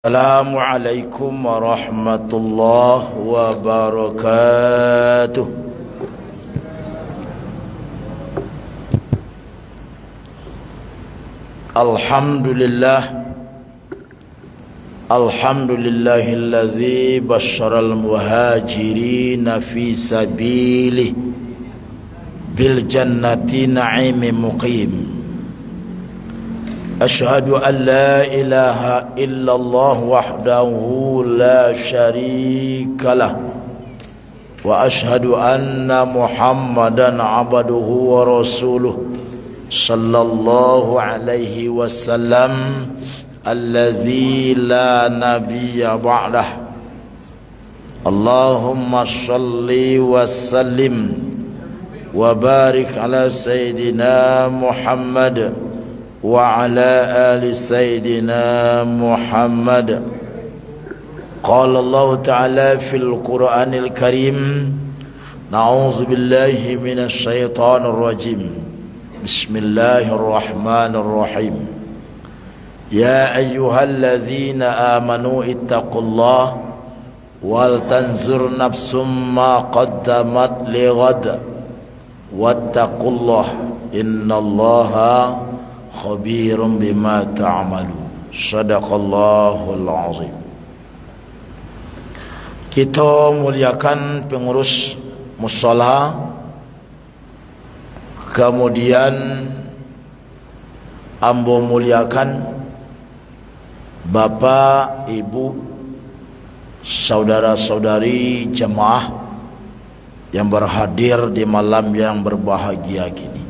Assalamualaikum warahmatullahi wabarakatuh. Alhamdulillahilladzi basyaral muhajirina fi sabilihi bil jannati na'imin muqim. Asyhadu an la ilaha illallah wahdahu la syarikalah wa asyhadu anna Muhammadan abduhu wa rasuluh sallallahu alaihi wasallam alladzi la nabiyya ba'dah. Allahumma shalli wa sallim wa barik ala sayyidina Muhammad wa ala ali sayyidina Muhammad. Qala Allah Ta'ala fil Qur'anil Karim, na'udzu billahi minasy syaithanir rajim. Bismillahirrahmanirrahim. Ya ayyuhalladzina amanu ittaqullaha wal tanzur nafsum ma qaddamat lighad wattaqullaha innallaha khabirum bima ta'malu. Sadaqallahul azim. Kita muliakan pengurus mushola, kemudian ambo muliakan bapak, ibu, saudara-saudari jemaah yang berhadir di malam yang berbahagia gini.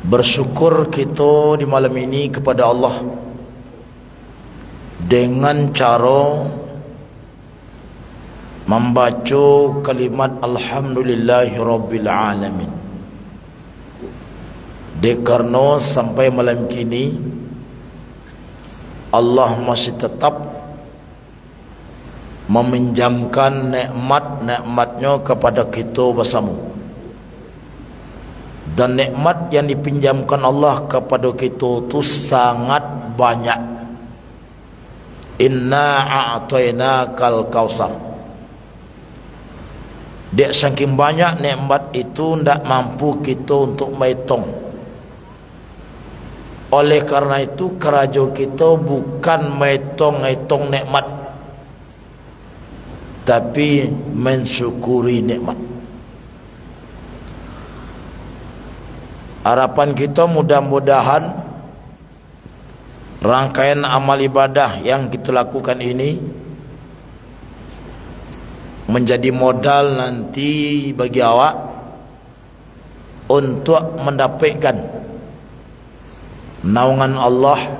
Bersyukur kita di malam ini kepada Allah dengan cara membaca kalimat Alhamdulillahirabbil alamin. Karena sampai malam kini Allah masih tetap meminjamkan nikmat-nikmatnya kepada kita bersama. Dan nikmat yang dipinjamkan Allah kepada kita itu sangat banyak. Inna a'tainakal kausar. Dek saking banyak nikmat itu tidak mampu kita untuk menghitung. Oleh karena itu keraja kita bukan menghitung nikmat, tapi mensyukuri nikmat. Harapan kita mudah-mudahan rangkaian amal ibadah yang kita lakukan ini menjadi modal nanti bagi awak untuk mendapatkan naungan Allah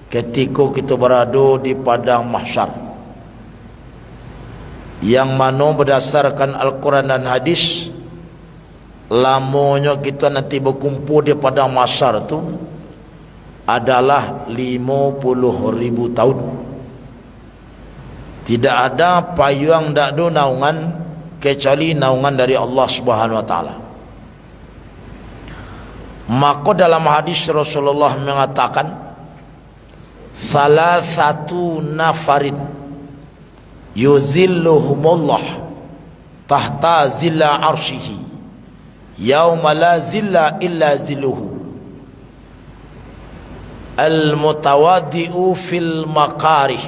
ketika kita berada di padang mahsyar, yang mana berdasarkan Al-Quran dan hadis, lamanya kita nanti berkumpul di padang mahsyar tu adalah 50,000 tahun. Tidak ada payung, tak ada naungan kecuali naungan dari Allah Subhanahu wa taala. Maka dalam hadis Rasulullah mengatakan, salah satu nafarin yuzilluhumullah tahta zilla arsyihi yauma la zilla illa zilluhu, al-mutawaddi'u fil makarih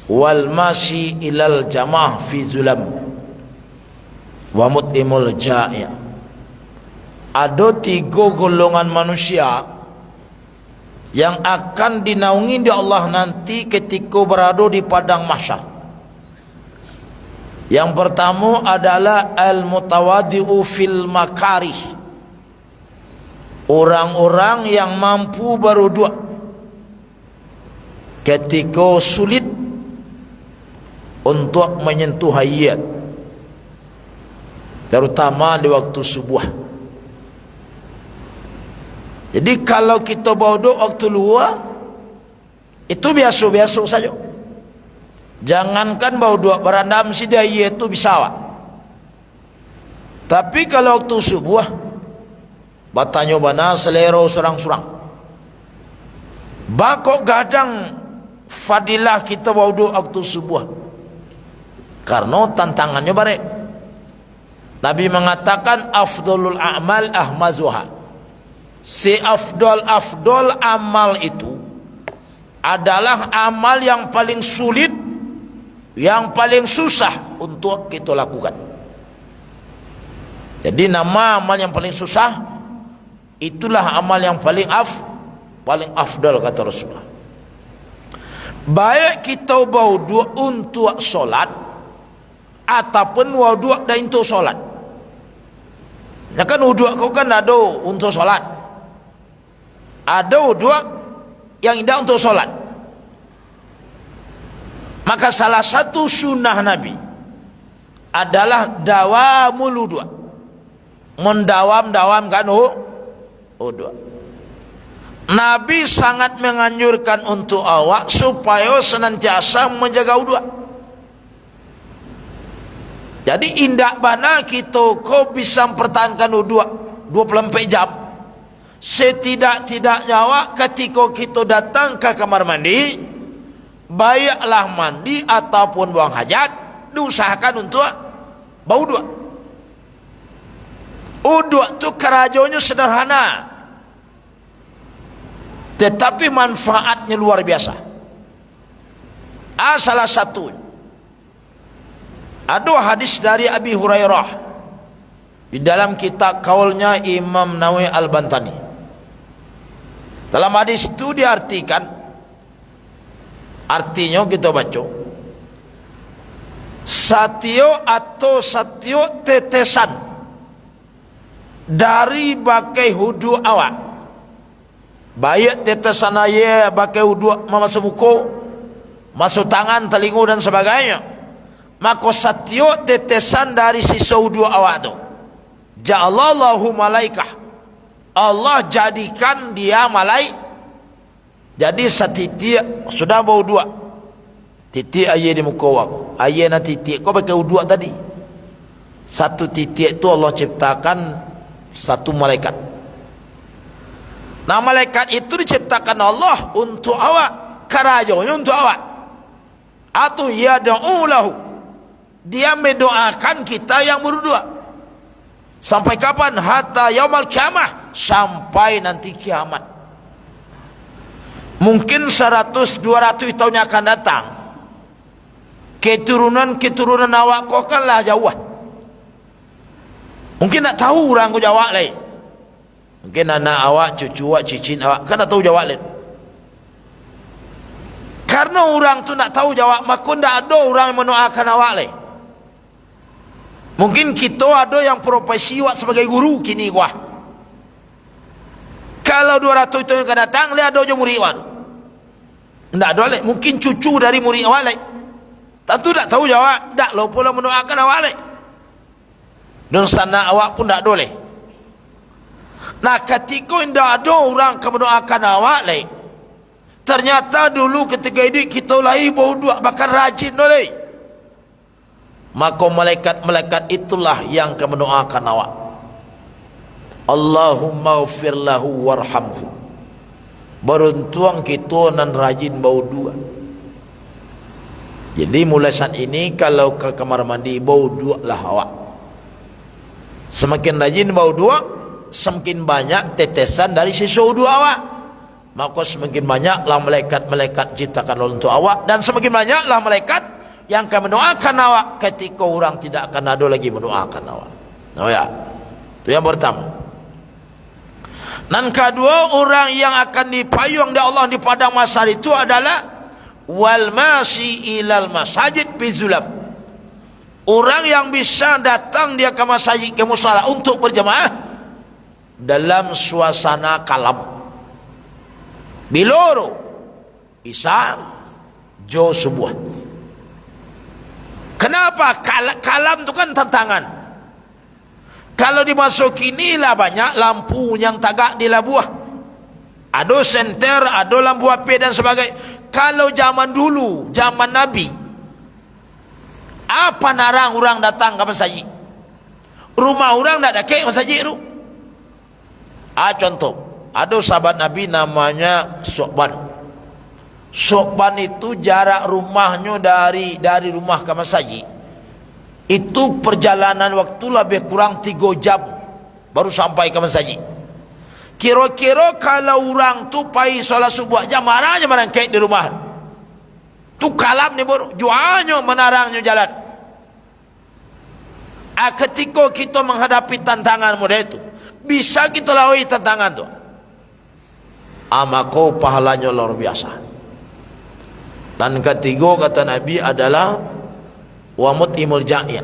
wal mashi ilal jamaah fi zulam wa mut'imul ja'i'. Ada 3 golongan manusia yang akan dinaungi di Allah nanti ketika berada di padang mahsyar. Yang pertama adalah al-mutawaddi'u fil makarih, orang-orang yang mampu beruduk ketika sulit untuk menyentuh hayat, terutama di waktu subuh. Jadi kalau kita beruduk waktu luar itu biasa-biasa saja. Jangankan bau dua beranda mesti dia itu bisa awak. Tapi kalau waktu subuh Batanyo bana selero surang-surang. Bakok gadang fadilah kita wudu waktu subuh. Karena tantangannya barek. Nabi mengatakan afdalul a'mal ahmazuha. Si afdal amal itu adalah amal yang paling sulit, yang paling susah untuk kita lakukan. Jadi nama amal yang paling susah itulah amal yang paling afdal kata Rasulullah. Baik kita wudu untuk solat ataupun wudu dah untuk solat. Ya kan wudu kau kan ada untuk solat. Ada wudu yang indah untuk solat. Maka salah satu sunnah Nabi adalah dawamul wudu. Mendawam-dawamkan wudu. Nabi sangat menganjurkan untuk awak supaya senantiasa menjaga wudu. Jadi indak bana kita kau bisa mempertahankan wudu 24 jam. Setidak-tidaknya awak ketika kita datang ke kamar mandi, baiklah mandi ataupun buang hajat, diusahakan untuk berwudu. Wudu itu kerajaannya sederhana, tetapi manfaatnya luar biasa. Salah satu ada hadis dari Abi Hurairah di dalam kitab kaulnya Imam Nawawi Al-Bantani. Dalam hadis itu diartikan, artinya kita baca, satyo atau satyo tetesan dari bakai hudu awak. Baik tetesan air bakai wudu masuk muka, masuk tangan, telinga dan sebagainya. Maka satyo tetesan dari sisa wudu awak tu. Ja'alallahu malaikah. Allah jadikan dia jadi setitik sudah berwudu. Titik air di muka awak. Air na titik kau pakai wudu tadi. Satu titik tu Allah ciptakan satu malaikat. Nah malaikat itu diciptakan Allah untuk awak, kerajaannya untuk awak. Atau yad'u lahu, dia mendoakan kita yang berdua. Sampai kapan? Hatta yaumul kiamah, sampai nanti kiamat. Mungkin 100-200 tahun yang akan datang, keturunan awak kau kanlah jauh. Mungkin nak tahu orang kau jawab lain. Mungkin anak awak, cucu awak, cicin awak kan tak tahu jawab lain. Karena orang tu nak tahu jawab, maka tak ada orang yang mendoakan awak lain. Mungkin kita ada yang profesi awak sebagai guru kini gua. Kalau 200 tahun yang akan datang, dia ada je murid awak. Tak ada lain. Mungkin cucu dari murid awak lain. Tentu tak tahu jawab, tak lo pula mendoakan awak lain. Dan sana awak pun tak boleh. Nah ketika tidak ada orang yang mendoakan awak lain, ternyata dulu ketika hidup kita lahir berwudu bahkan rajin oleh, maka malaikat-malaikat itulah yang akan mendoakan awak. Allahumma ufir lahu warhamhu. Beruntung kita nan rajin berwudu. Jadi mulai saat ini kalau ke kamar mandi berwudu lah awak. Semakin rajin berwudu, semakin banyak tetesan dari sisa wudu awak, maka semakin banyaklah malaikat-malaikat ciptakan untuk awak, dan semakin banyaklah malaikat yang akan mendoakan awak ketika orang tidak akan ada lagi mendoakan awak. Oh ya, itu yang pertama. Dan kedua, orang yang akan dipayung oleh Allah di padang mahsyar itu adalah wal masi ilal masajid fi zulam. Orang yang bisa datang dia ke masjid, ke musala untuk berjemaah dalam suasana kalam. Biloro Isa Jo subuh. Kenapa? Kalam itu kan tantangan. Kalau dimasuki inilah banyak lampu yang tagak di labuah. Ada senter, ada lampu HP dan sebagainya. Kalau zaman dulu, zaman Nabi, apa narang orang datang ke masjid? Rumah orang tak ada kek masjid tu. Contoh, ada sahabat Nabi namanya Su'ban. Sokban itu jarak rumahnya dari rumah ke masjid. Itu perjalanan waktu lebih kurang 3 jam baru sampai ke masjid. Kira-kira kalau orang tu pai solat subuh jam marahnya merangkai di rumah. Tu kalap ni baru juanya menarangnya jalan. Ketika kita menghadapi tantangan model itu, bisa kita lalui tantangan tu. Maka pahalanya luar biasa. Dan ketiga kata Nabi adalah wa mut'imul ja'i'.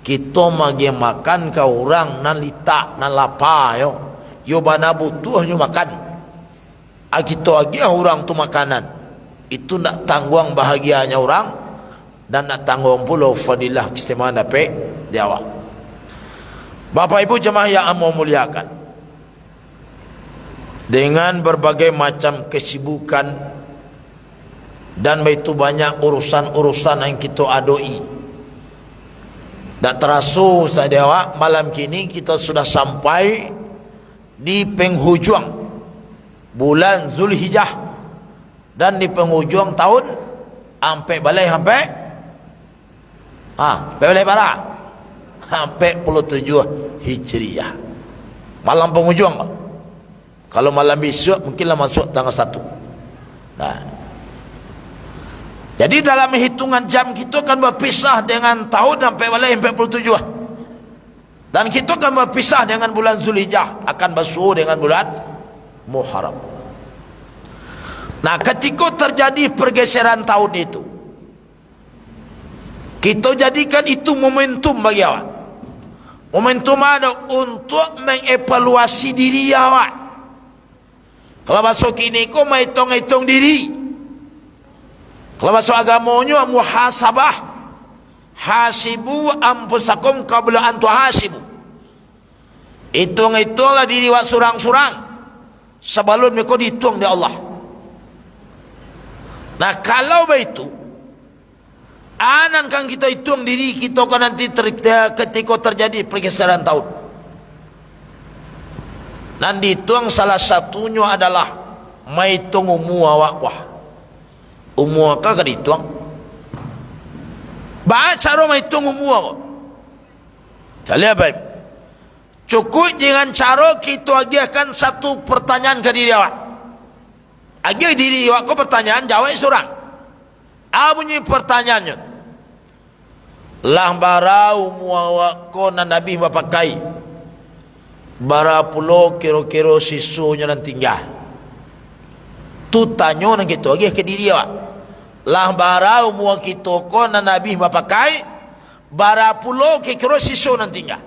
Kita magi makan ke orang nan lita nan lapar yo. Yo bana butuh yo makan. Kita agi orang tu makanan. Itu nak tanggung bahagianya orang dan nak tanggung pula fadilah keistimewaan dapat dia awak. Bapak Ibu jemaah yang amat muliakan, dengan berbagai macam kesibukan dan begitu banyak urusan-urusan yang kita adoi, tak terasa saja awak, malam kini kita sudah sampai di penghujung bulan Zulhijjah dan di penghujung tahun sampai balai bara sampai 27 Hijriah, malam penghujung. Kalau malam besok mungkinlah masuk tanggal 1. Nah, jadi dalam hitungan jam kita akan berpisah dengan tahun sampai balai 47. Dan kita akan berpisah dengan bulan Zulhijjah, akan bersuhu dengan bulan Muharram. Nah, ketika terjadi pergeseran tahun itu, kita jadikan itu momentum bagi awak. Momentum ada untuk mengevaluasi diri awak. Kalau masuk kini kau hitung-hitung diri. Kalau masuk agamanya muhasabah. Hasibu anfusakum qabla an tuhasibu. Hitung-hitunglah diri awak surang-surang sebelum kau dihitung oleh Allah. Nah, kalau begitu, anan kan kita hitung diri kita kan nanti ketika terjadi pergeseran tahun. Dan dihitung salah satunya adalah menghitung umur awak kuah. Umur awak kan dihitung. Baca cara menghitung umur awak. Jadi apa? Cukup dengan cara kita agiahkan satu pertanyaan ke diri awak. Agih diri awak kau pertanyaan, jawab seorang. Bunyi pertanyaannya. Lah barau muawak ko na Nabi mapakai bara pulo kiro-kiro sisunya nan tinggal. Tu tanyo nang gitu agih ke diri awak. Lah barau muawak kita ko na Nabi mapakai bara pulo kiro sisu nan tinggal.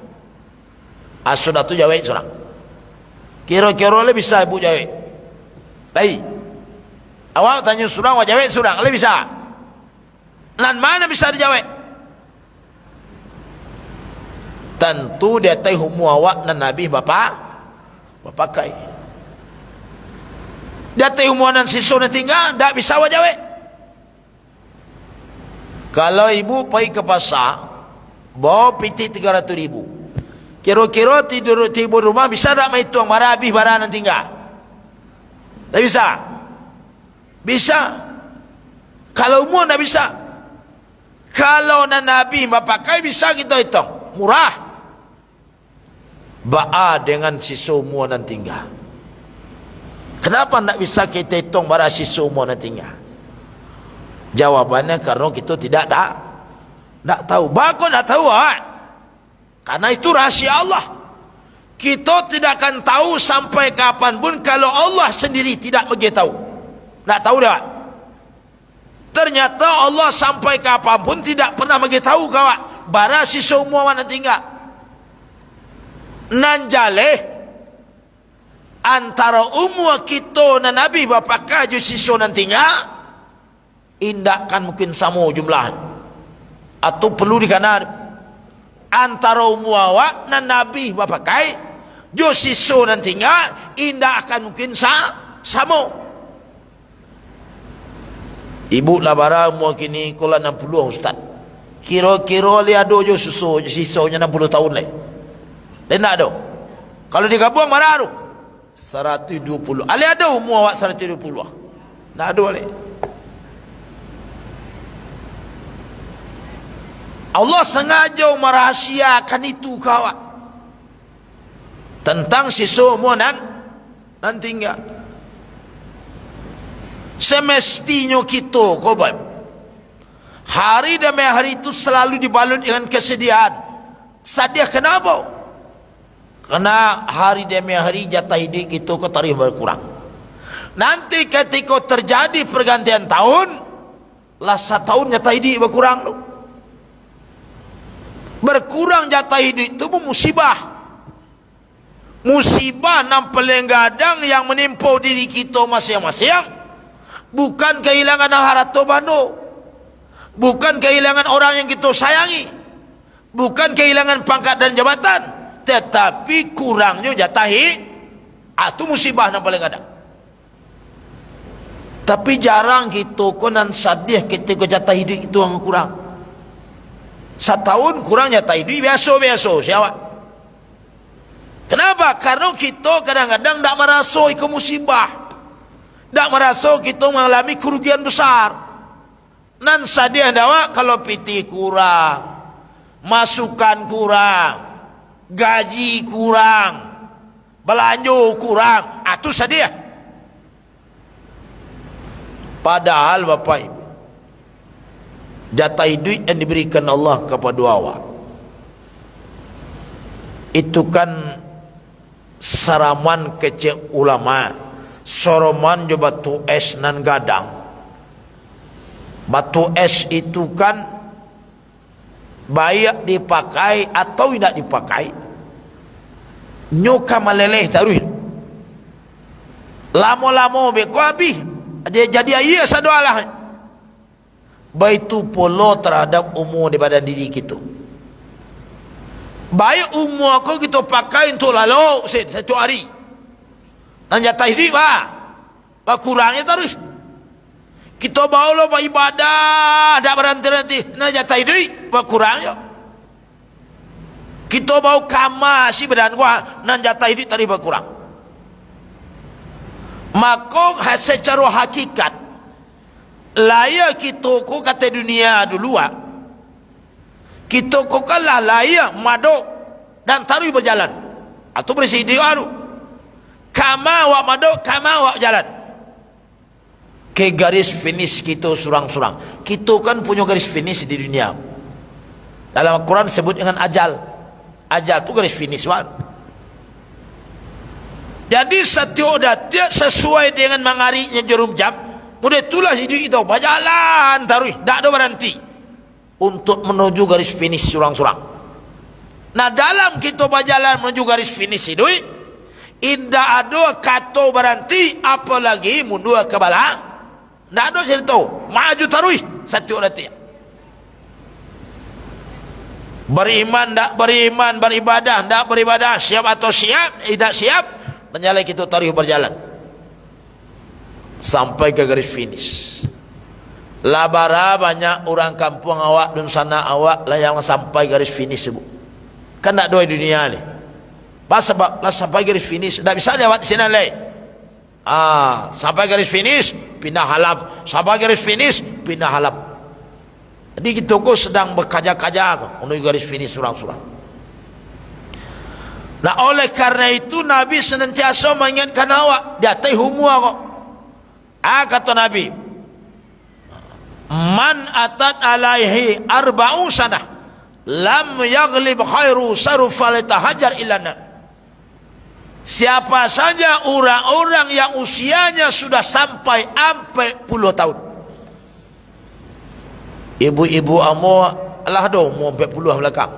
Sudah tu jawab seorang. Kiro-kiro le bisa ibu jawab. Baik. Awak tanya seorang, awak jawab seorang, le bisa. Nan mana bisa dijawab? Tentu dia tahu muawak dan Nabi bapak kai. Dia tahu muawak dan sisu yang tinggal, tak bisa awak jawab. Kalau ibu pergi ke pasar, bawa piti 300,000. Kira-kira tidur rumah bisa tak menghitung marah habis barang yang tinggal? Tak bisa. Bisa. Kalau umur tak bisa. Kalau Nabi pakai bisa kita hitung. Murah. Ba'a dengan sisa umur dan tinggal. Kenapa tak bisa kita hitung barang sisa umur dan tinggal? Jawabannya karena kita tidak tahu. Bagus tak tahu. Karena itu rahasia Allah. Kita tidak akan tahu sampai kapanpun kalau Allah sendiri tidak beritahu. Tak tahu dah. Ternyata Allah sampai kapanpun tidak pernah beritahu kawak. Bara si semua mana tinggal. Nanjale antara umur kita dan Nabi bapak kaju si nan tinggal. Indak kan mungkin sama jumlah. Atau perlu dikanar. Antara umur awak dan Nabi bapak kai. Jo si nan tinggal. Indak akan mungkin sama. Ibu labara umur kini kola 60 ustaz. Kira-kira li ada je sisanya 60 tahun lagi. Dan tak ada. Kalau digabung mana ada? 120. Ali ada umur awak 120. Tak ada lagi. Allah sengaja merahasiakan itu kawan tentang si semua nanti enggak. Semestinya kita kawan hari demi hari itu selalu dibalut dengan kesedihan. Sedih kenapa? Karena hari demi hari jatah hidup kita tarikh berkurang. Nanti ketika terjadi pergantian tahun, lah setahun jatah hidup berkurang tu. Berkurang jatah hidup itu musibah. Musibah yang paling gadang yang menimpa diri kita masing-masing. Bukan kehilangan harta benda. Bukan kehilangan orang yang kita sayangi. Bukan kehilangan pangkat dan jabatan. Tetapi kurangnya jatah hidup. Itu musibah yang paling gadang. Tapi jarang kita konan sadih ketika jatah hidup itu yang kurang. Setahun kurang jatah hidup biasa-biasa siapa? Kenapa? Karena kita kadang-kadang tak merasa itu musibah. Tak merasa kita mengalami kerugian besar. Nan sadih dawa kalau piti kurang, masukan kurang, gaji kurang, belanja kurang, itu sadih. Padahal Bapak Ibu, jatah hidup yang diberikan Allah kepada awak itu kan saraman kecil ulama, soroman jo batu es nan gadang. Batu es itu kan baik dipakai atau tidak dipakai, nyoka meleleh taruh. Lama-lama beko habis. Dia jadi ayah sadualah. Baitu polo terhadap umur di badan diri kita. Baik umur aku kita pakai untuk lalu satu hari. Dan jatah hidup kurangnya terus. Kita bawa lo ibadah, tak berhenti-henti. Dan jatah hidup kurangnya. Kita bawa kamar si badan gua, dan jatah hidup tadi berkurang. Maka secara hakikat layak kita ko kata dunia dulu kita ko kalah layak madok dan taruh berjalan atau presiden aru kama wak madok kama wak jalan ke garis finish kita surang-surang. Kita kan punya garis finish di dunia. Dalam Al-Quran sebut dengan ajal. Ajal tu garis finish Jadi setiap detik sesuai dengan mengarinya jarum jam. Mudah itulah hidup itu berjalan taruh, tak ada berhenti untuk menuju garis finish surang-surang. Nah dalam kita berjalan menuju garis finish itu, indah ada kata berhenti, apalagi mundur ke belakang. Tak ada cerita, maju taruh setiap detik. Beriman tak beriman, beribadah tak beribadah, siap atau siap, tidak siap. Menyalai kita taruh berjalan sampai ke garis finish. Labara banyak orang kampung awak dan sana awak lah yang sampai garis finish sebut. Kan tak dua dunia ni. Pas sebab lah sampai garis finish, tak bisa lewat sini leh. Sampai garis finish pindah halam, sampai garis finish pindah halam. Jadi kita ko sedang berkaja-kaja menuju garis finish surang-surang. Nah oleh karena itu Nabi senantiasa mengingatkan awak di atas humua kok. Kata Nabi, man atat alaihi arba'u sanah lam yaglib khairu sarufal tahajar ilana. Siapa saja orang-orang yang usianya sudah sampai 40 tahun. Ibu-ibu amo lah do mau 40 belakang.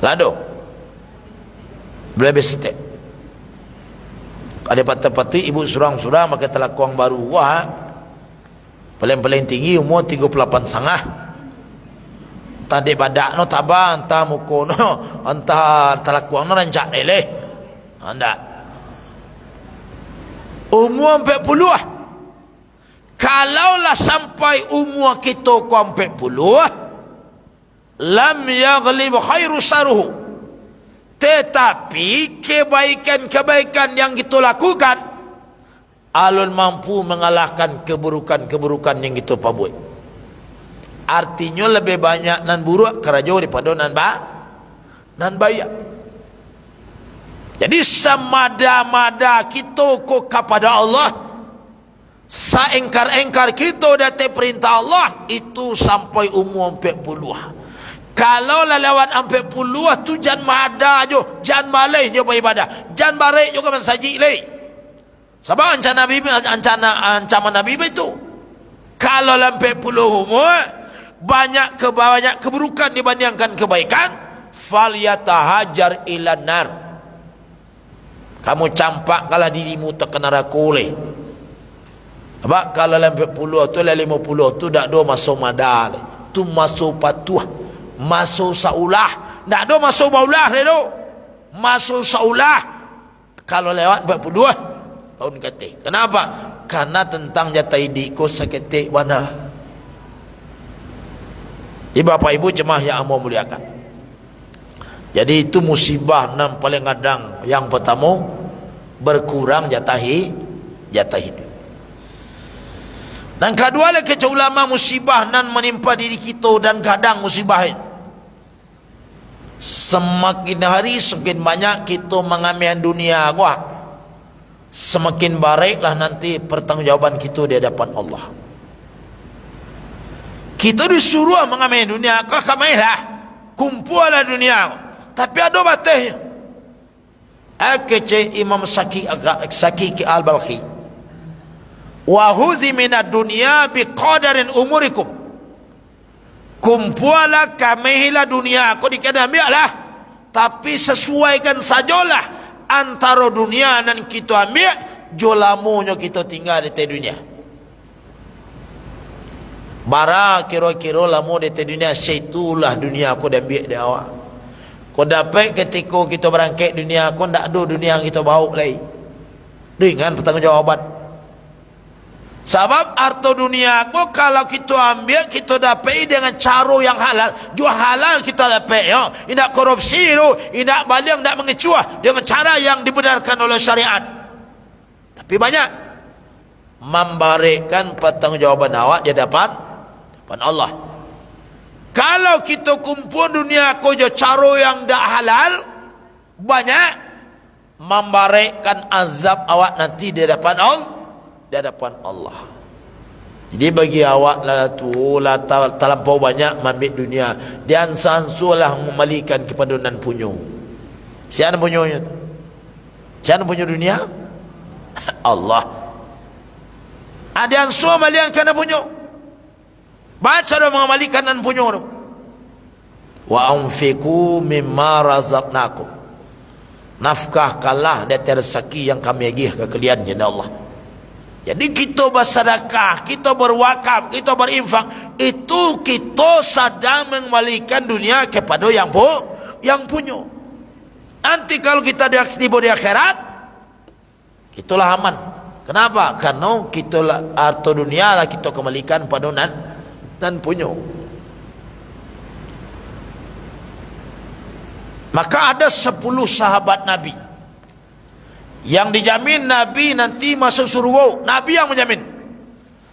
Lah do. Berapa step? Ada patah-patah ibu surang-surang maka telakuang baru paling tinggi umur 38 sangah. Tadi badak no tabah entah muko no entah telakuang no rancak leleh. Anda umur 40 kalaulah sampai umur kita ke 40 lam yaghlib khairu saruhu. Tetapi kebaikan-kebaikan yang kita lakukan alun mampu mengalahkan keburukan-keburukan yang kita perbuat. Artinya lebih banyak nan buruk kerajo daripada nan baik. Jadi semada-mada kita ko kepada Allah, saengkar-engkar kita datang perintah Allah, itu sampai umur 40. Kalau lewat 40 tu jangan mada jo, jangan malai jo beribadah, jangan barik juga masajid leh. Sebab ancaman Nabi itu, kalau sampai 40 umur banyak keburukan dibandingkan kebaikan, falyatahajar ilan nar. Kamu campak kalau dirimu terkena neraka oleh. Sebab kalau sampai 40 tu 50 tu dak do masuk madal. Tu masuk patuah, masuk saulah. Dak do masuk baulah tu. Masuk saulah. Kalau lewat 42 tahun kata. Kenapa? Karena tentang jatah hidup ko sakit mana. Bapak Ibu jemaah yang Allah muliakan. Jadi itu musibah yang paling kadang. Yang pertama, berkurang jatah hidup. Dan kedua lagi ulama musibah nan menimpa diri kita dan kadang musibah ini. Semakin hari semakin banyak kita mengambil dunia gua, semakin baiklah nanti pertanggungjawaban kita di hadapan Allah. Kita disuruh mengambil dunia, kau kamailah, kumpullah dunia. Tapi ada batasnya. Kece Imam Saki Al-Balkhi. Wa huzi minad dunya biqadarin umurikum. Kumpullah kamilah dunia. Kau dikena ambillah. Tapi sesuaikan sajalah antara dunia dan kita ambil, jolamunya kita tinggal di dunia. Bara kira-kira lamu di dunia, syaitulah dunia aku dah ambil dia awak. Kau dapat ketika kita berangkat dunia, kau tak ada dunia yang kita bawa lagi. Dengan pertanggungjawaban. Sebab harta dunia aku kalau kita ambil, kita dapat dengan cara yang halal. Jual halal kita dapat. Ya. Tidak korupsi tu, tidak baling, tidak mengecuah. Dengan cara yang dibenarkan oleh syariat. Tapi banyak memberikan pertanggungjawaban awak dia dapat Allah. Kalau kita kumpul dunia ko je cara yang tak halal, banyak memberikan azab awak nanti di hadapan Allah. Jadi bagi awak lah tu lah terlampau banyak ambil dunia, dan sansulah memalikan kepada nan punyo. Siapa punyonya tu? Siapa punyo dunia? Allah. Ada yang suah malian kana punyo. Baca dah mengamalikan dan punya orang. Wa anfiqu mimma razaqnakum. Nafkahkanlah dari rezeki yang kami bagi ke kalian ya Allah. Jadi kita bersedekah, kita berwakaf, kita berinfak, itu kita sedang mengembalikan dunia kepada yang punya. Nanti kalau kita tiba di akhirat, kitalah aman. Kenapa? Karena kita harta dunia lah kita kembalikan pada dan punya. Maka ada 10 sahabat Nabi yang dijamin Nabi nanti masuk surga. Nabi yang menjamin.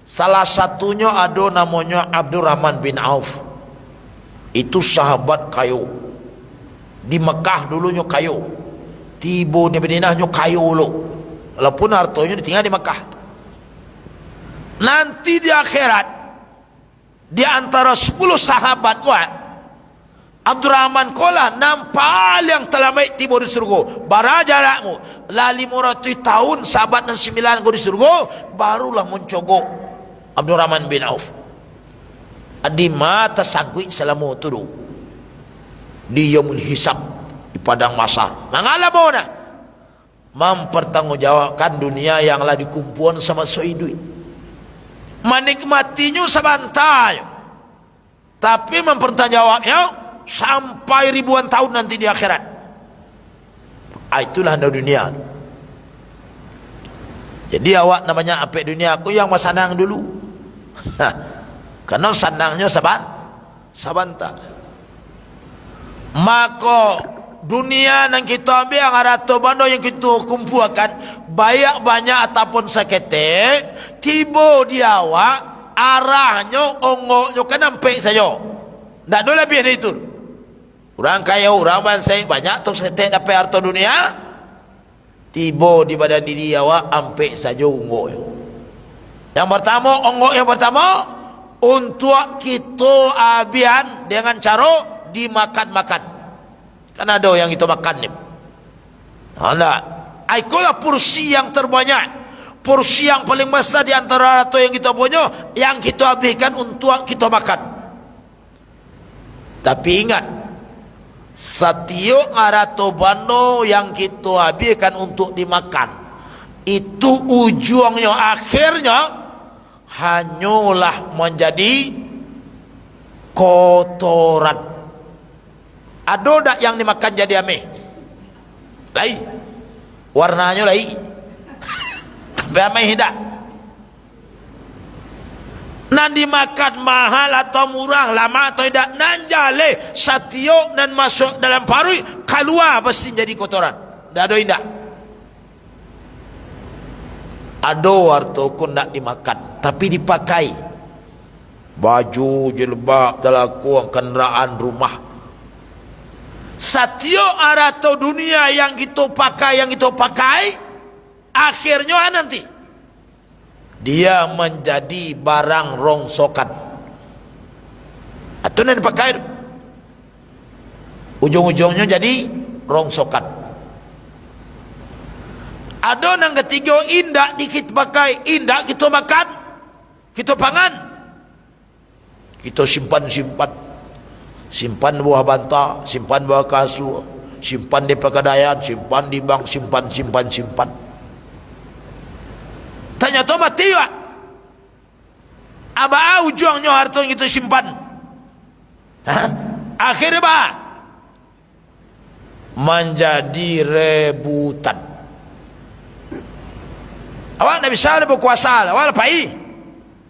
Salah satunya ada namanya Abdurrahman bin Auf. Itu sahabat kayu. Di Mekah dulunya kayu, tiba di Madinahnya kayu lo. Walaupun hartanya ditinggal di Mekah. Nanti di akhirat, di antara 10 sahabat kuat, Abdurrahman kola nampak yang telah baik tiba di surga. Bara jarakmu lah 500 tahun sahabat dan 9 di surga, barulah mencogok Abdurrahman bin Auf. Adima tersangkut selama itu dulu di yaumul hisab, di padang mahsyar. Mengalah mana mempertanggungjawabkan dunia yang lah dikumpulkan sama soidui, menikmatinya sebentar, tapi mempertanggungjawabnya sampai ribuan tahun nanti di akhirat. Itulah dunia. Jadi awak namanya apa dunia aku yang masanang dulu. Karena sanangnya sebentar. Maka dunia yang kita ambil yang harta benda yang kita kumpulkan banyak ataupun seketik, tiba di awak arahnya ongoknya kan sampai saja. Tak ada lebih dari itu. Orang kaya, orang bangsa banyak tu setek dapat harta dunia, tiba di badan diri awak sampai saja ongok. Yang pertama, ongok yang pertama untuk kita abian dengan cara dimakan-makan. Kan ada yang itu makan ni. Nah, itulah porsi yang terbanyak. Porsi yang paling besar di antara harta yang kita punya, yang kita habiskan untuk kita makan. Tapi ingat, setiap harta benda yang kita habiskan untuk dimakan, itu ujungnya, akhirnya hanyalah menjadi kotoran. Ada tak yang dimakan jadi ameh? Lain. Warnanya lain. Tapi ameh tak. Nan dimakan mahal atau murah, lama atau tidak, nan jale satiok dan masuk dalam parui, keluar pasti jadi kotoran. Tak ada indah. Ada harta pun nak dimakan, tapi dipakai. Baju, jilbab, telakung, kenderaan, rumah. Setiap harta dunia yang kita pakai, akhirnya nanti dia menjadi barang rongsokan. Atau yang dipakai ujung-ujungnya jadi rongsokan. Ada yang ketiga, indak dikit pakai, indak kita makan, kita pangan, kita simpan buah bantah, simpan buah kasur, simpan di pegadaian, simpan di bank, simpan. Tanya tu mati tak? Apa ujungnya harta yang kita simpan? Akhirnya apa? Menjadi rebutan. Awak nak bisa berkuasa, awak lepai.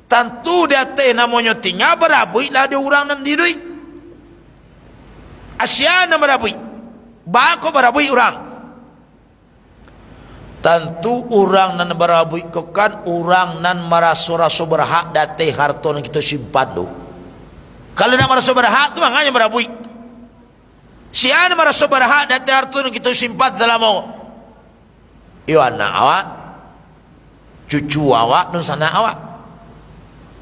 Tentu dia teh namanya tinggal berabui lah dia orang nan diri. Asia nak berabui. Bako berabui orang. Tentu orang nan berabui kan orang nan merasa berhak datang harta yang kita simpan tu. Kalau nak merasa berhak tu maknanya berabui. Siapa merasa berhak datang harta yang kita simpan selama. Iyo anak awak, cucu awak, dan sanak awak.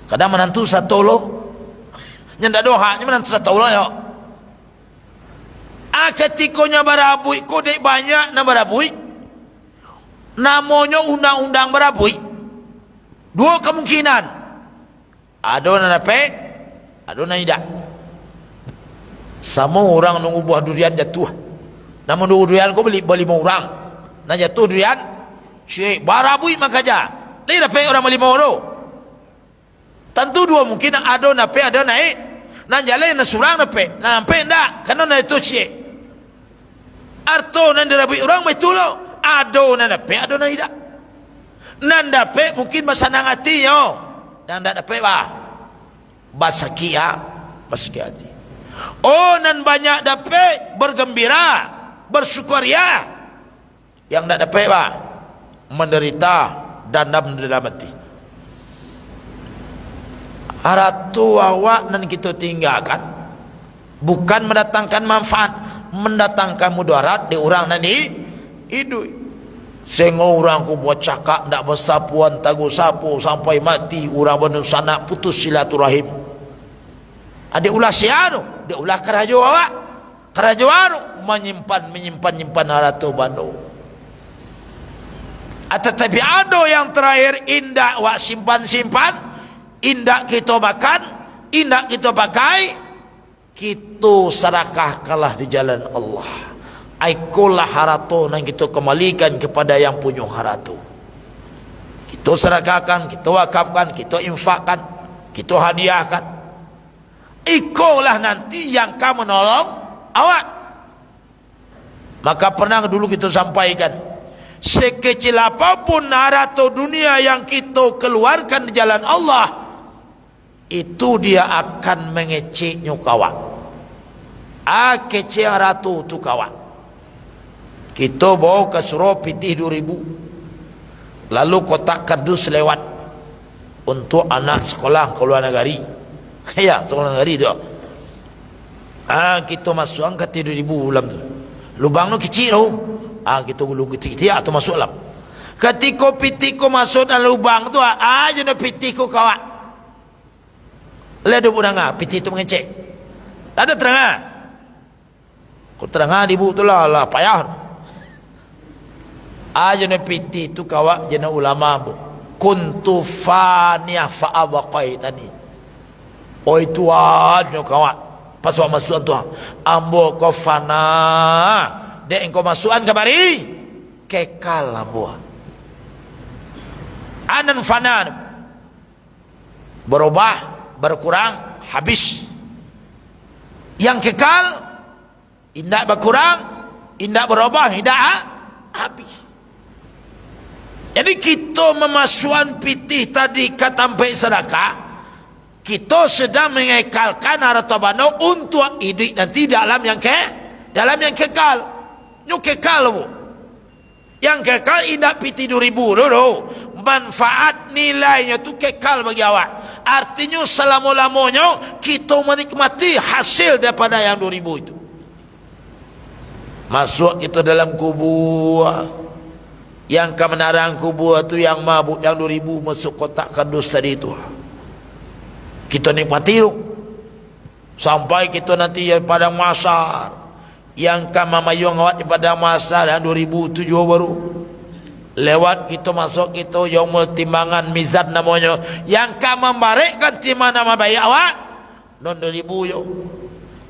Kadang menantu satu lo, nyanda doa, menantu satu lo yo. Ketikonya berabui, kodek banyak nak berabui. Namanya undang-undang berabui. Dua kemungkinan. Ada yang dapat, ada yang tidak. Sama orang nunggu buah durian jatuh. Namun durian kau beli 5 orang. Nak jatuh durian, cik berabui makanya. Ni dapat orang 5 orang. Tentu dua mungkin, ada yang dapat, ada yang naik. Nak jalan nak surang dapat, nak nampak tak? Kerana nak itu cik. Arto nan dirabui orang betul lo. Ada nan dapat, ada nan tidak. Nan dapat mungkin bersenang hati yo. Nan tak dapat bah. Basakia, basakia hati. Oh, nan banyak dapat bergembira, bersukaria. Yang tak dapat bah, menderita dan dalam hati. Haratu awak nan kita tinggalkan bukan mendatangkan manfaat, mendatangkan mudarat di orang nan hidup. Sehingga orang ku buat cakap tak bersapuan tagu sapu sampai mati orang benusanak putus silaturahim. Adik ulah sianu, dia ulah kerajo awak. Kerajo anu menyimpan harta bando. Tetapi ada yang terakhir indak wak simpan, indak kita makan, indak kita pakai, kita sedekah kalah di jalan Allah. Aikulah harata yang kita kembalikan kepada yang punya harata. Kita sedekahkan, kita wakafkan, kita infakkan, kita hadiahkan. Ikulah nanti yang kamu menolong awak. Maka pernah dulu kita sampaikan, sekecil apapun harta dunia yang kita keluarkan di jalan Allah, itu dia akan mengeceknya kawan. Kecek harta tu kawan. Kita bawa ke Surau Pitih 2000, lalu kotak kardus lewat. untuk anak sekolah keluar negeri. Ya, sekolah negeri tu. Kita masuk angkat 2,000 ulam tu. Lubang tu kecil tu. Kita gulung kecil-kecil atau masuk ulam. Ketika pitiko masuk dalam lubang tu, jenis pitiko kawat. Lepas tu piti tu mengecek. Tak ada terang. Kau terang ibu tu lah payah. Jenis piti tu kawat jenis ulama bu. Kuntu faniyah fa'abaqaitani. Oh itu jenis kawat. Pas masukan tu. Ambo kau fana. Dek engkau masukan kemari. Kekal ambo. Anan fana. Berubah, berkurang, habis. Yang kekal indak berkurang, indak berubah, indak habis. Jadi kita memasukkan pitih tadi ke tampil sedekah, kita sedang mengekalkan harta benda untuk hidup nanti dalam yang kekal. Ini kekal bu. Yang kekal indak pitih 2,000 dulu. Manfaat nilainya tu kekal bagi awak. Artinya selama-lamanya kita menikmati hasil daripada yang 2,000 itu. Masuk kita dalam kubur. Yang kemenarang kubur tu yang mabuk yang 2,000 masuk kotak kardus tadi itu. Kita nikmati tu. Sampai kita nanti pada masar. Yang kamamayung awak di padang masar yang 2,007 baru. Lewat kita masuk kita yaumul timbangan mizan namanya. Yang kamu membarekkan timah nama baik awak. Non 2,000 yo.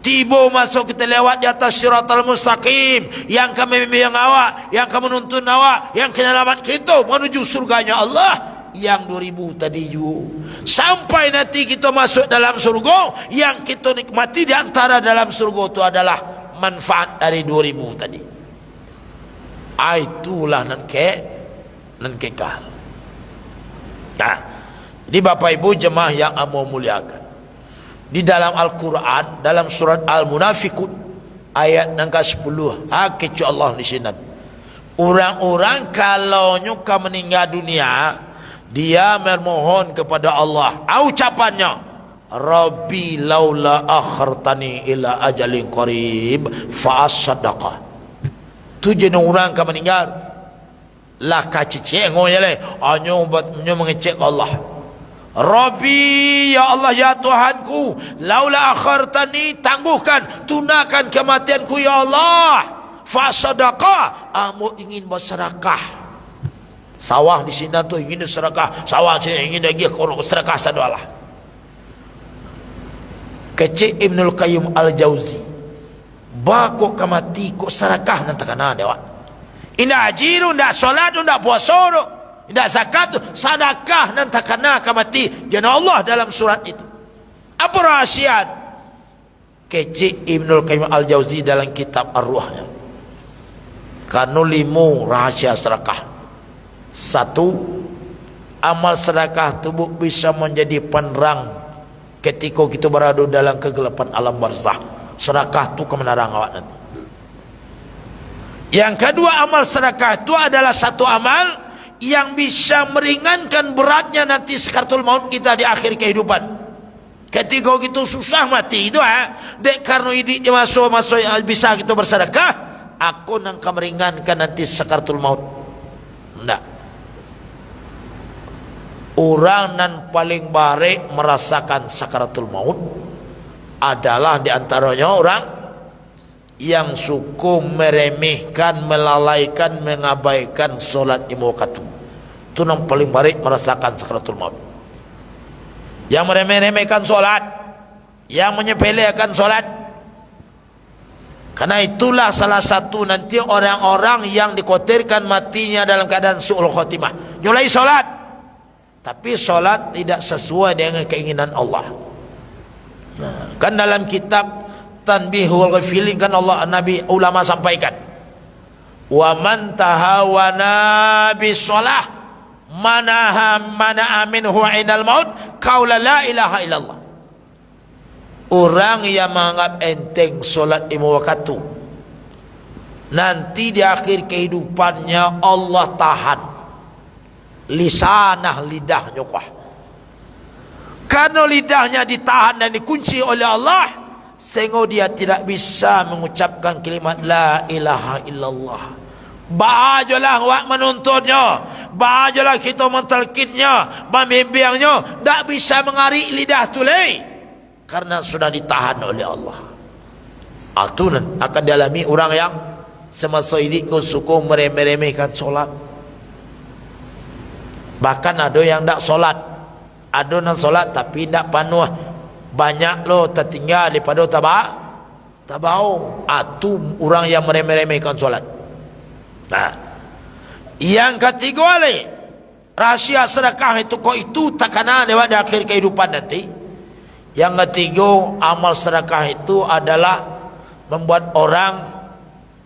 Tiba masuk kita lewat di atas syiratal mustaqim. Yang kami membimbing awak. Yang kami menuntun awak. Yang penyelamat kita menuju surganya Allah. Yang 2,000 tadi juga. Sampai nanti kita masuk dalam surga. Yang kita nikmati di antara dalam surga itu adalah manfaat dari 2,000 tadi. Itulah nan kekal. Nah, di Bapak Ibu jemaah yang amo muliakan. Di dalam Al-Quran, dalam surat Al-Munafiqun ayat yang ke-10, kecu Allah di sini. Orang-orang kalau nyuka meninggal dunia, dia memohon kepada Allah. Ucapannya, Rabbi laula akhartani ila ajalin qarib fa as-sadaqah. Tu jenis orang kan meninggal lah kacicik ngoy le anyo mengecek Allah. Rabbi ya Allah ya Tuhanku, laula akhartani, tangguhkan tunaikan kematianku ya Allah, fa sadaqah, amu ingin bersedekah. Sawah di sini tu ingin bersedekah, sawah saya ingin lagi korok bersedekah sadalah. Kecik Ibnul Qayyim Al-Jauzi bakok kamati kok sedekah nan takana dewa. Indah haji, indah solat, indah puasa, indah zakat, sedekah nan takana kamati jana Allah dalam surat itu. Apa rahasia? Kecik Ibnul Qayyim Al-Jauzi dalam kitab Ar-Ruhnya. Karena 5 rahasia sedekah. 1, amal sedekah tubuh bisa menjadi penerang ketika kita berada dalam kegelapan alam barzah. Sedekah itu kemenarang awak nanti. Yang kedua, amal sedekah itu adalah satu amal yang bisa meringankan beratnya nanti sakaratul maut kita di akhir kehidupan. Ketika kita susah mati itu dek karena ini masuk bisa kita bersedekah, aku nang meringankan nanti sakaratul maut. Enggak. Orang nan paling baik merasakan sakaratul maut adalah diantaranya orang yang suku meremehkan, melalaikan, mengabaikan solat 5 waktu. Itu yang paling baik merasakan sakaratul maut. Yang meremeh-remehkan solat, yang menyepelekan solat. Karena itulah salah satu nanti orang-orang yang dikhawatirkan matinya dalam keadaan su'ul khotimah. Nyulai solat, tapi solat tidak sesuai dengan keinginan Allah. Nah, kan dalam kitab Tanbihul Ghafilin kan Allah Nabi ulama sampaikan, wa man tahawana bisolah mana minhu inal maut qaula la ilaha illallah. Orang yang menganggap enteng solat 5 waktu, nanti di akhir kehidupannya Allah tahan lisanah lidahnya Karena lidahnya ditahan dan dikunci oleh Allah, sehingga dia tidak bisa mengucapkan kalimat la ilaha illallah. Bahajalah awak menuntunnya, bahajalah kita mentalkinnya, membimbingnya, tak bisa mengarik lidah tulai karena sudah ditahan oleh Allah. Itu akan dialami orang yang semasa ini suka meremeh-remehkan solat. Bahkan ada yang tak solat, ada yang solat tapi tak panuh, banyak lo tertinggal daripada tabau. Itu orang yang meremeh-remehkan solat. Nah, yang ketiga lagi, rahsia sedekah itu kok itu tak kena lewat di akhir kehidupan nanti. Yang ketiga, amal sedekah itu adalah membuat orang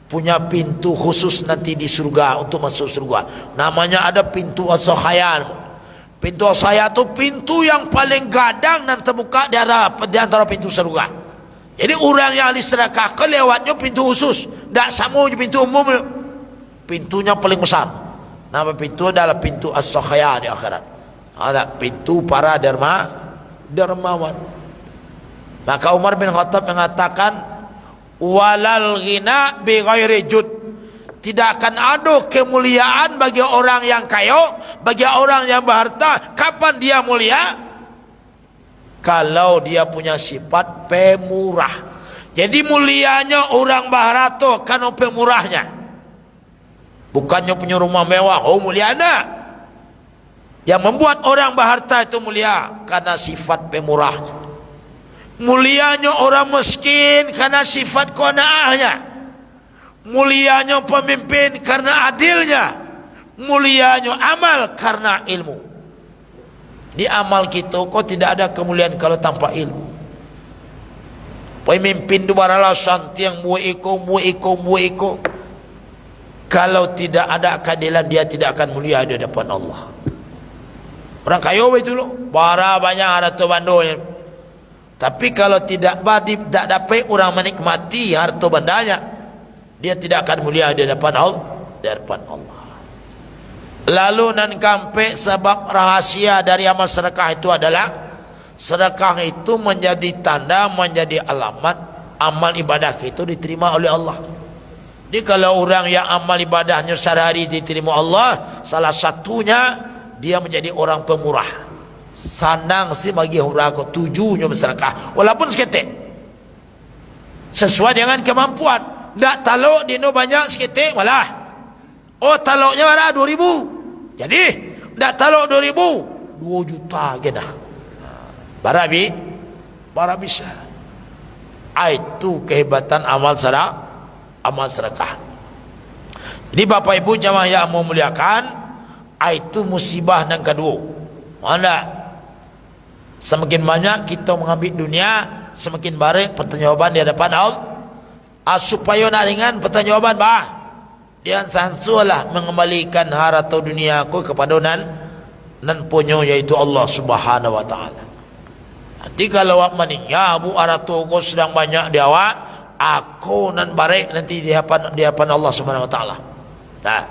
punya pintu khusus nanti di surga untuk masuk surga. Namanya ada pintu as-sahayan. Pintu as-sahayan itu pintu yang paling gadang dan terbuka di antara pintu surga. Jadi orang yang disedekah kelewatnya pintu khusus, tak sama pintu umum. Pintunya paling besar. Nama pintu adalah pintu as-sahayan di akhirat. Ada pintu para dermawan. Maka Umar bin Khattab mengatakan, walal ghina bi ghairi jud. Tidak akan ada kemuliaan bagi orang yang kaya, bagi orang yang berharta. Kapan dia mulia? Kalau dia punya sifat pemurah. Jadi mulianya orang berharta karena pemurahnya. Bukannya punya rumah mewah, oh mulia anda. Yang membuat orang berharta itu mulia karena sifat pemurahnya. Mulianya orang miskin karena sifat qanaahnya. Mulianya pemimpin karena adilnya. Mulianya amal karena ilmu. Di amal kita kok tidak ada kemuliaan kalau tanpa ilmu. Pemimpin itu baralah santiang muiko. Kalau tidak ada keadilan, dia tidak akan mulia di hadapan Allah. Orang kaya itu loh, bara banyak harta bandonya. Tapi kalau tidak dapat orang menikmati harta bandanya, dia tidak akan mulia di hadapan Allah. Lalu nan kampe sebab rahasia dari amal sedekah itu adalah sedekah itu menjadi tanda, menjadi alamat amal ibadah itu diterima oleh Allah. Jadi kalau orang yang amal ibadahnya sehari-hari diterima Allah, salah satunya dia menjadi orang pemurah. Senang sih bagi orang kau tujuhnya bersedekah, walaupun seketik, sesuai dengan kemampuan. Tak taluk dino banyak seketik malah, oh taluknya malah 2.000. Jadi tak taluk 2.000, 2 juta gena. Barabi bisa. Itu kehebatan amal sedekah. Jadi Bapak Ibu jamaah yang memuliakan, itu musibah yang kedua. Mana semakin banyak kita mengambil dunia, semakin baik pertanyawaban di hadapan Allah. Supaya nak ringan pertanyawaban dia sansulah mengembalikan harta dunia aku kepada nan punya, yaitu Allah Subhanahu wa taala. Nanti kalau awak meninggal, harta aku sedang banyak di awak, aku nan baik nanti di hadapan Allah Subhanahu wa taala. Nah.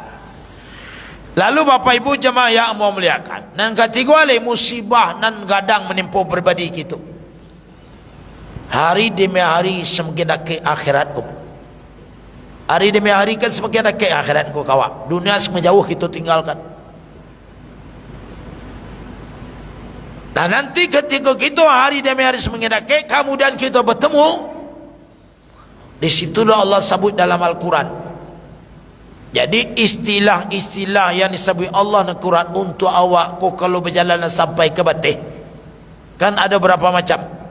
Lalu Bapak Ibu jemaah yang mau muliakan, nan ketiga le musibah nan gadang menimpa pribadi kita. Hari demi hari semakin dekat akhiratku. Hari demi hari kan semakin dekat akhiratku kawan. Dunia semakin jauh kita tinggalkan. Nah nanti ketika kita hari demi hari semakin dekat, kemudian kita bertemu, di situlah Allah sebut dalam Al-Quran. Jadi istilah-istilah yang disebut Allah dalam Quran untuk awak kau kalau berjalan sampai ke batih, kan ada berapa macam.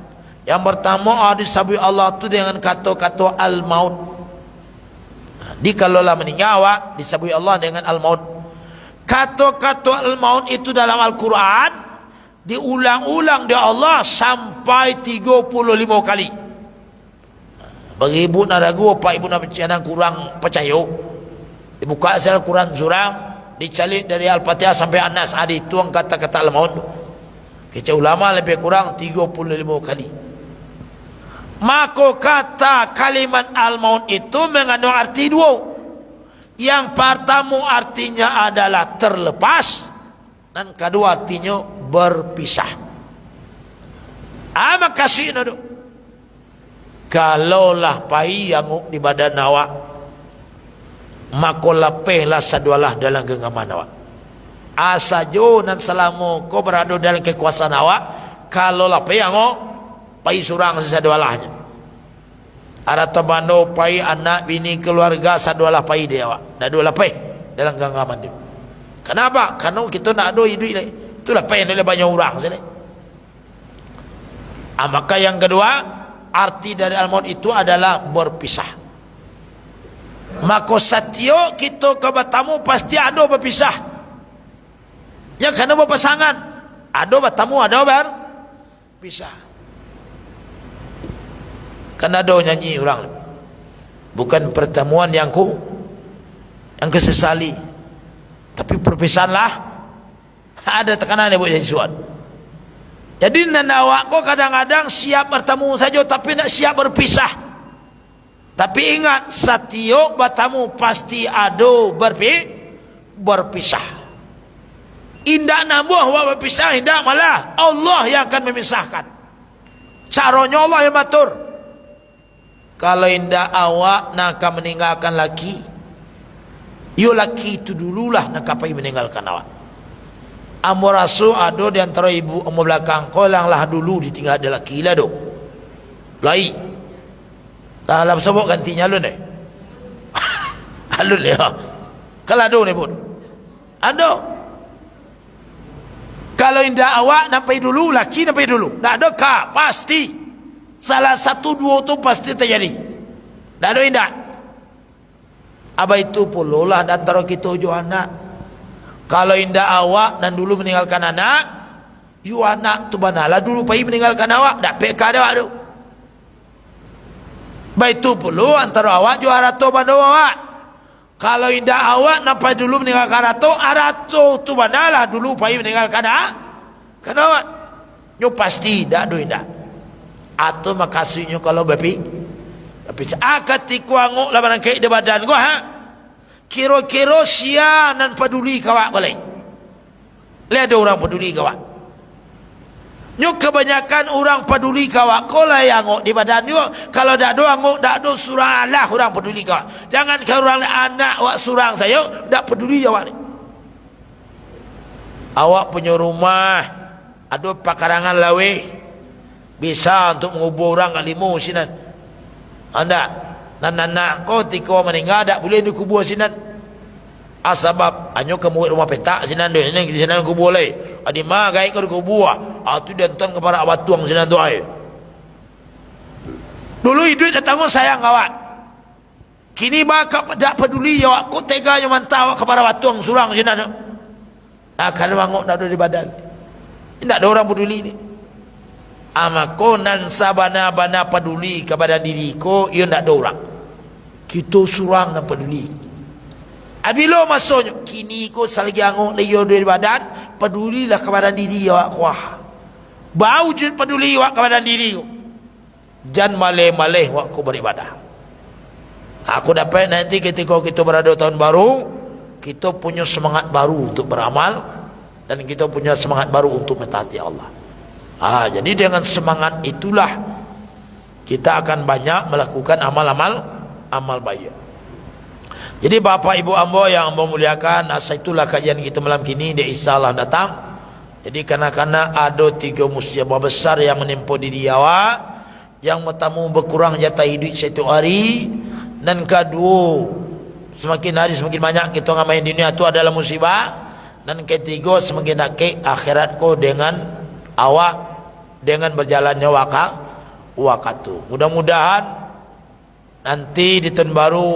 Yang pertama disebut Allah tu dengan kata-kata al-maut. Di kalau lah meninggal awak disebut Allah dengan al-maut. Kata-kata al-maut itu dalam Al-Quran diulang-ulang di Allah sampai 35 kali. Bagi ibu nak ragu, pak ibu nak percaya kurang percaya, dibuka asal Quran surang, dicalik dari Al-Fatihah sampai An-Nas, ada tuang kata-kata al-maut. Kecil ulama lebih kurang 35 kali. Maka kata kalimat al-maut itu mengandung arti dua. Yang pertama artinya adalah terlepas, dan kedua artinya berpisah. Makasih na do. Kalaulah pai anguk di badan awak, maka lapehlah sadualah dalam genggaman awak. Asajo nan selama kau berada dalam kekuasaan awak, kalau lapeh anguk pai surang sadualahnya. Ada tabando pai anak bini keluarga sadualah pai dia awak. Dah dua lapeh dalam genggaman dia. Kenapa? Karena kita nak ada hidup ni. Itulah pai oleh banyak orang sini. Maka yang kedua, arti dari al-maut itu adalah berpisah. Maka satyo kita ke bertamu pasti ada berpisah. Ya karena berpasangan, ada bertamu, ada berpisah. Karena ada nyanyi orang, bukan pertemuan yang kesesali, tapi perpisahanlah. Ada tekanan yang buat jadi suat. Jadi awak kau kadang-kadang siap bertemu saja tapi nak siap berpisah. Tapi ingat, setiap bertemu pasti ada berpisah. Indah nabuh wa berpisah, indah malah Allah yang akan memisahkan. Caranya Allah yang matur. Kalau indah awak nak meninggalkan laki, yo laki itu dululah nak kapai meninggalkan awak. Amor rasu ada di antara ibu umur belakang kau yang lah dulu ditinggal ada laki lah do. Lai. Dalam sebut gantinya lu ni. Alun ya. Kalau ada ni pun. Ada. Kalau indah awak nampai dulu, laki nampai dulu. Tak ada kak, pasti. Salah satu dua tu pasti terjadi. Tak ada indah. Apa itu pula lah antara kita jo anak. Kalau indah awak dan dulu meninggalkan anak, you anak tu banalah dulu pergi meninggalkan awak. Tak peka dia awak tu. Baik itu pula antara awak jo arato bandu awak. Kalau indah awak nampai dulu meninggalkan arato tu banalah dulu pergi meninggalkan awak. Nyo pasti dak do indah. Atau makasihnya kalau tapi ketika anguk lah barangkali di badan gua kira-kira sia nan peduli kawak boleh. Lihat ada orang peduli kawak. Nyo kebanyakan orang peduli kawak kola yang anguk di badan nyo. Kalau dak do anguk dak do suralah orang peduli kawak. Jangan ke orang anak wak surang saya dak peduli awak ni. Awak punya rumah ada pakarangan lawe bisa untuk mengubur orang alimu sinan. Anda anak kau tika meninggal dak boleh dikubur sinan. Asbab anyo kamu rumah petak sinan do ini sinan kubur leh. Adi ma gai kau dikubur. Tu dia tuan kepada batuang sinan tu ai. Dulu hidup datang sayang awak. Kini bakal dak peduli awak. Kau teganya mantau kepada batuang surang sinan. Kalau mangok dak ada di badan. Tidak ada orang peduli ni. Amakonan sabana-bana peduli kepada diri ko, ia tidak ada orang. Kita surang dan peduli. Abilo masuknya kini ko selagi anguk dia dari badan, pedulilah kepada diri awak kuah. Bau je peduli awak kepada diri ko. Jangan maleh-maleh awak ko beribadah. Aku dapat nanti ketika kita berada tahun baru, kita punya semangat baru untuk beramal dan kita punya semangat baru untuk mentaati Allah. Jadi dengan semangat itulah kita akan banyak melakukan amal baik. Jadi Bapak Ibu Ambo yang Ambo muliakan, itulah kajian kita malam kini. Dia insyaAllah datang. Jadi karena ada 3 musibah besar yang menimpa diri awak. Yang pertama berkurang jatah hidup satu hari, dan kedua semakin hari semakin banyak kita ngamain dunia itu adalah musibah, dan ketiga semakin dekat akhirat ko dengan awak dengan berjalannya waktu. Mudah-mudahan nanti di tahun baru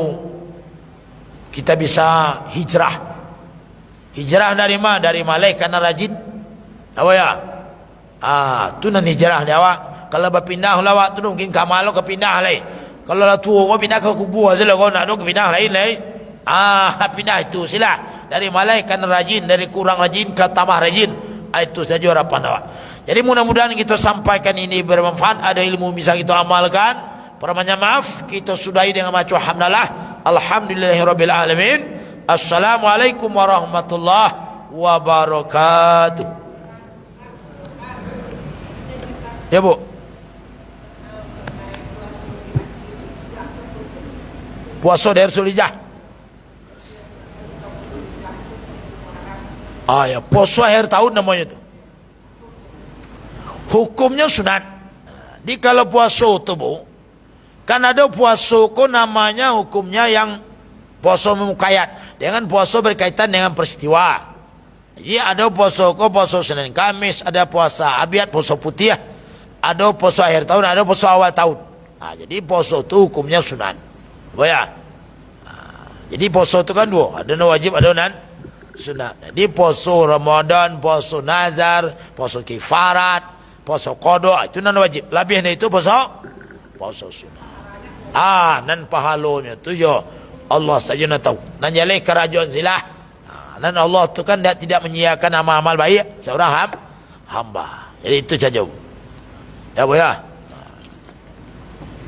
kita bisa hijrah dari mana? Dari Malay karena rajin apa ya? Tu nan hijrah ni awak. Kalau berpindah lawak tu mungkin kamal lo kepindah lain. Kalau lah tua kau pindah ke kubur saja kau nak ke pindah lain. Pindah itu sila. Dari Malay karena rajin, dari kurang rajin ke tambah rajin. Itu saja harapan awak. Jadi mudah-mudahan kita sampaikan ini bermanfaat, ada ilmu bisa kita amalkan. Perbanyak maaf, kita sudahi dengan macam alhamdulillah. Alhamdulillahirabbil alamin. Assalamualaikum warahmatullahi wabarakatuh. Ya Bu. puasa dari Zulhijjah. Ya, puasa akhir tahun namanya itu. Hukumnya sunat. Di kalau puasa itu bu, kan ada puasa ko namanya hukumnya yang puasa memukayat dengan puasa berkaitan dengan peristiwa. Jadi ada puasa ko puasa Senin Kamis, ada puasa Abiat, puasa putih, ada puasa akhir tahun, ada puasa awal tahun. Jadi puasa itu hukumnya sunat. Apa ya? Jadi puasa itu kan dua, ada wajib, ada sunat. Jadi puasa Ramadan, puasa nazar, puasa kifarat, puasa qada itu non wajib. Lebihnya itu puasa sunat. Nan pahalanya tu ya Allah saja nak tahu. Nan jalih kerajaan zilah. Nan Allah tu kan tidak menyiakan amal-amal baik seorang hamba. Jadi itu saja. Ya bu ya.